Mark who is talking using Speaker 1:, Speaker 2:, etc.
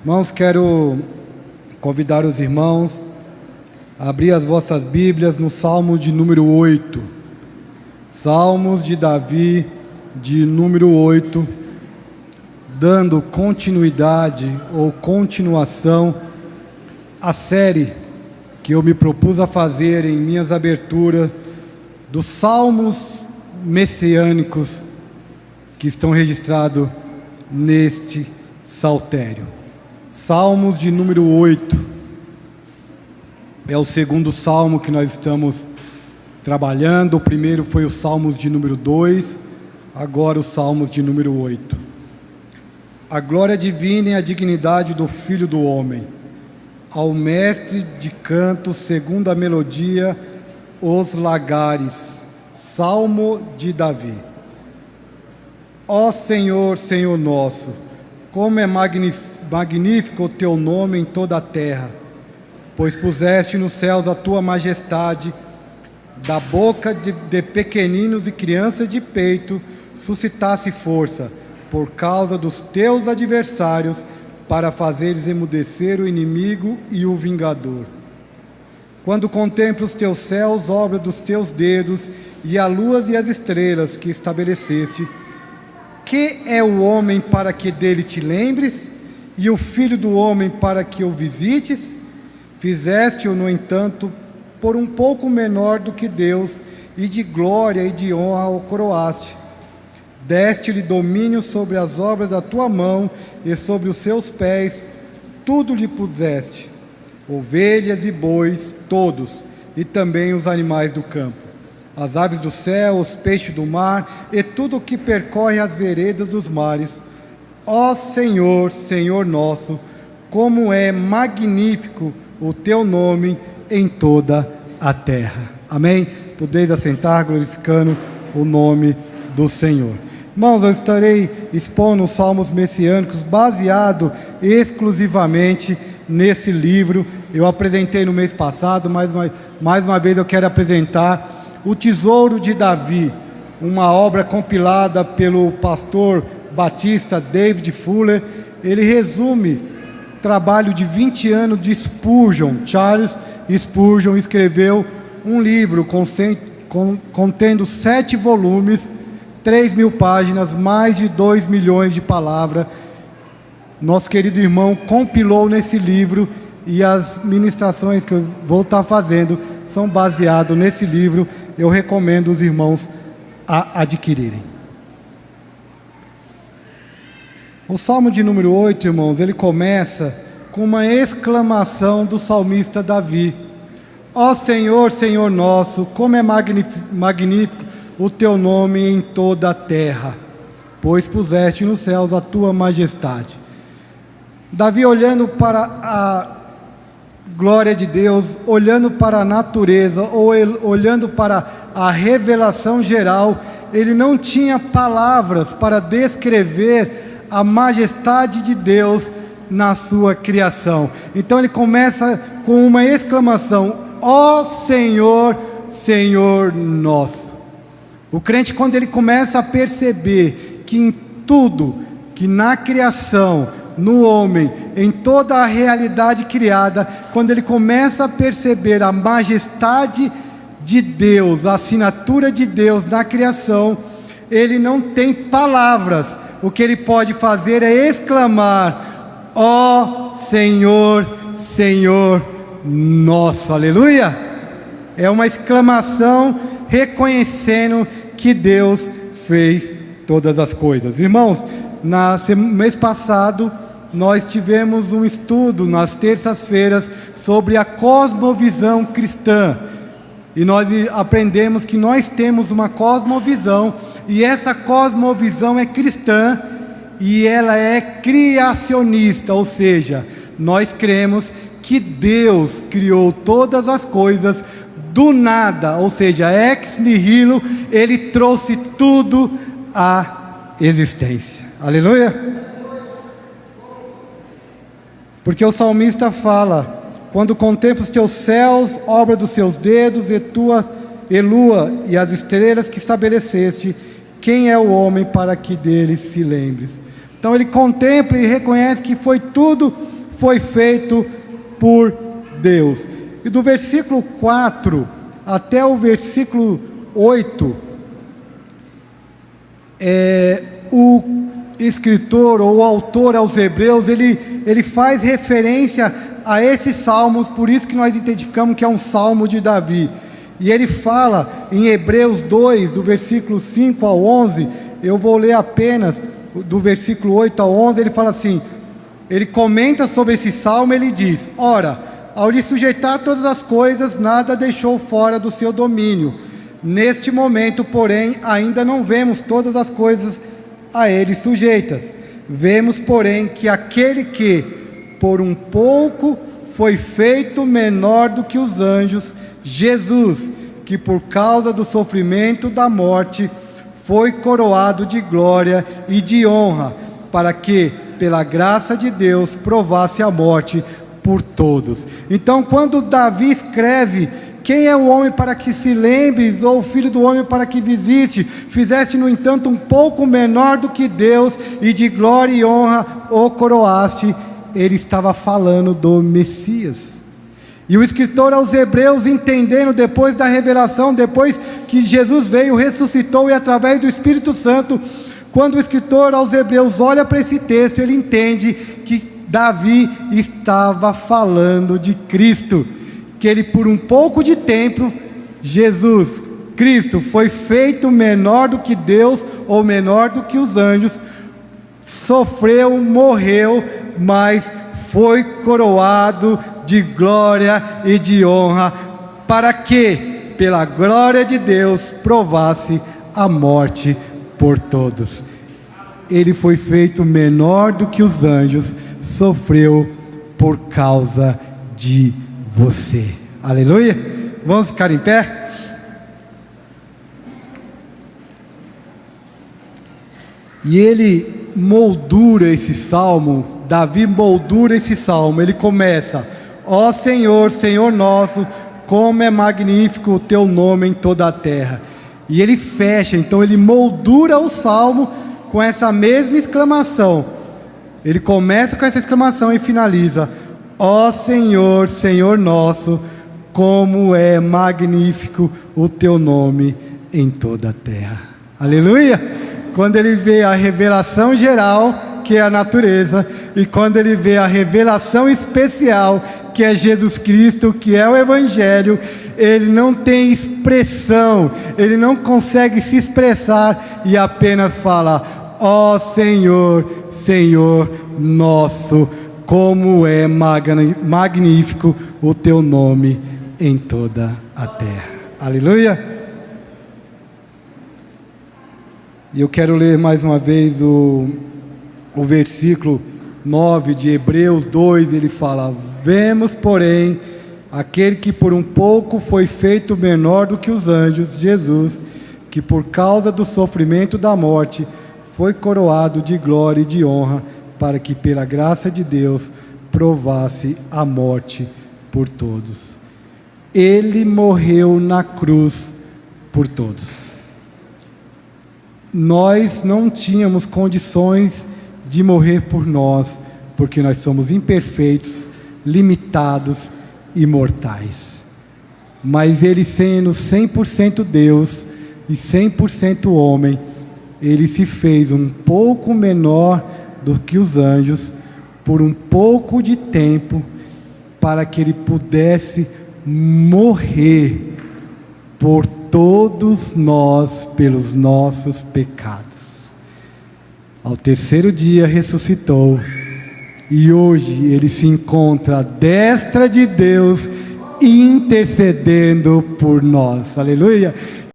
Speaker 1: Irmãos, quero convidar os irmãos a abrir as vossas Bíblias no Salmo de número 8. Salmos de Davi, de número 8, dando continuidade ou continuação à série que eu me propus a fazer em minhas aberturas dos salmos messiânicos que estão registrados neste saltério. Salmos de número 8 é o segundo salmo que nós estamos trabalhando. O primeiro foi o Salmos de número 2, agora os Salmos de número 8. A glória divina e a dignidade do Filho do Homem, ao mestre de canto segundo a melodia, os lagares. Salmo de Davi. Ó Senhor, Senhor nosso, como é magnífico o teu nome em toda a terra, pois puseste nos céus a tua majestade, da boca de pequeninos e crianças de peito suscitasse força, por causa dos teus adversários, para fazeres emudecer o inimigo e o vingador. Quando contemplo os teus céus, obra dos teus dedos, e a lua e as estrelas que estabeleceste, que é o homem para que dele te lembres, e o filho do homem para que o visites? Fizeste-o, no entanto, por um pouco menor do que Deus, e de glória e de honra o coroaste. Deste-lhe domínio sobre as obras da tua mão, e sobre os seus pés tudo lhe puseste, ovelhas e bois, todos, e também os animais do campo, as aves do céu, os peixes do mar, e tudo o que percorre as veredas dos mares. Ó Senhor, Senhor nosso, como é magnífico o teu nome em toda a terra. Amém? Podeis assentar, glorificando o nome do Senhor. Irmãos, eu estarei expondo os salmos messiânicos baseado exclusivamente nesse livro. Eu apresentei no mês passado, mais uma vez eu quero apresentar O Tesouro de Davi, uma obra compilada pelo pastor batista David Fuller. Ele resume o trabalho de 20 anos de Spurgeon. Charles Spurgeon escreveu um livro contendo 7 volumes, 3.000 páginas, mais de 2 milhões de palavras. Nosso querido irmão compilou nesse livro, e as ministrações que eu vou estar fazendo são baseadas nesse livro. Eu recomendo os irmãos a adquirirem. O Salmo de número 8, irmãos, ele começa com uma exclamação do salmista Davi. Ó Senhor, Senhor nosso, como é magnífico o teu nome em toda a terra, pois puseste nos céus a tua majestade. Davi, olhando para a glória de Deus, olhando para a natureza, ou olhando para a revelação geral, ele não tinha palavras para descrever a majestade de Deus na sua criação. Então ele começa com uma exclamação: ó Senhor, Senhor nosso. O crente, quando ele começa a perceber que em tudo, que na criação, no homem, em toda a realidade criada, quando ele começa a perceber a majestade de Deus, a assinatura de Deus na criação, ele não tem palavras. O que ele pode fazer é exclamar: ó Senhor, Senhor nosso. Aleluia! É uma exclamação reconhecendo que Deus fez todas as coisas. Irmãos, mês passado nós tivemos um estudo nas terças-feiras sobre a cosmovisão cristã, e nós aprendemos que nós temos uma cosmovisão, e essa cosmovisão é cristã, e ela é criacionista, ou seja, nós cremos que Deus criou todas as coisas do nada, ou seja, ex nihilo, ele trouxe tudo à existência. Aleluia! Porque o salmista fala: quando contemplo os teus céus, obra dos seus dedos, e lua e as estrelas que estabeleceste, quem é o homem para que dele se lembres? Então ele contempla e reconhece que foi tudo foi feito por Deus. E do versículo 4 até o versículo 8, o escritor ou o autor aos Hebreus, ele faz referência a esses salmos, por isso que nós identificamos que é um salmo de Davi. E ele fala em Hebreus 2, do versículo 5 ao 11, eu vou ler apenas do versículo 8 ao 11, ele fala assim, ele comenta sobre esse salmo, ele diz: ora, ao lhe sujeitar todas as coisas, nada deixou fora do seu domínio. Neste momento, porém, ainda não vemos todas as coisas a ele sujeitas. Vemos, porém, que aquele que, por um pouco, foi feito menor do que os anjos, Jesus, que por causa do sofrimento da morte, foi coroado de glória e de honra, para que, pela graça de Deus, provasse a morte por todos. Então, quando Davi escreve: quem é o homem para que se lembres, ou o filho do homem para que visite? Fizeste, no entanto, um pouco menor do que Deus, e de glória e honra o coroaste. Ele estava falando do Messias. E o escritor aos Hebreus, entendendo depois da revelação, depois que Jesus veio, ressuscitou, e através do Espírito Santo, quando o escritor aos Hebreus olha para esse texto, ele entende que Davi estava falando de Cristo, que ele, por um pouco de tempo, Jesus, Cristo, foi feito menor do que Deus, ou menor do que os anjos, sofreu, morreu, mas foi coroado de glória e de honra, para que, pela glória de Deus, provasse a morte por todos. Ele foi feito menor do que os anjos, sofreu por causa de você. Aleluia! Vamos ficar em pé? E ele moldura esse salmo, Davi moldura esse salmo, ele começa: ó Senhor, Senhor nosso, como é magnífico o teu nome em toda a terra. E ele fecha, então ele moldura o salmo com essa mesma exclamação. Ele começa com essa exclamação e finaliza: ó Senhor, Senhor nosso, como é magnífico o teu nome em toda a terra. Aleluia! Quando ele vê a revelação geral, que é a natureza, e quando ele vê a revelação especial, que é Jesus Cristo, que é o Evangelho, ele não tem expressão, ele não consegue se expressar e apenas fala: ó Senhor, Senhor nosso, como é magnífico o teu nome em toda a terra. Aleluia! E eu quero ler mais uma vez o versículo 9 de Hebreus 2, ele fala: vemos, porém, aquele que por um pouco foi feito menor do que os anjos, Jesus, que por causa do sofrimento da morte, foi coroado de glória e de honra, para que pela graça de Deus provasse a morte por todos. Ele morreu na cruz por todos. Nós não tínhamos condições de morrer por nós, porque nós somos imperfeitos, limitados e mortais. Mas ele, sendo 100% Deus e 100% homem, ele se fez um pouco menor do que os anjos, por um pouco de tempo, para que ele pudesse morrer por todos nós, pelos nossos pecados. Ao terceiro dia ressuscitou, e hoje ele se encontra à destra de Deus, intercedendo por nós. Aleluia!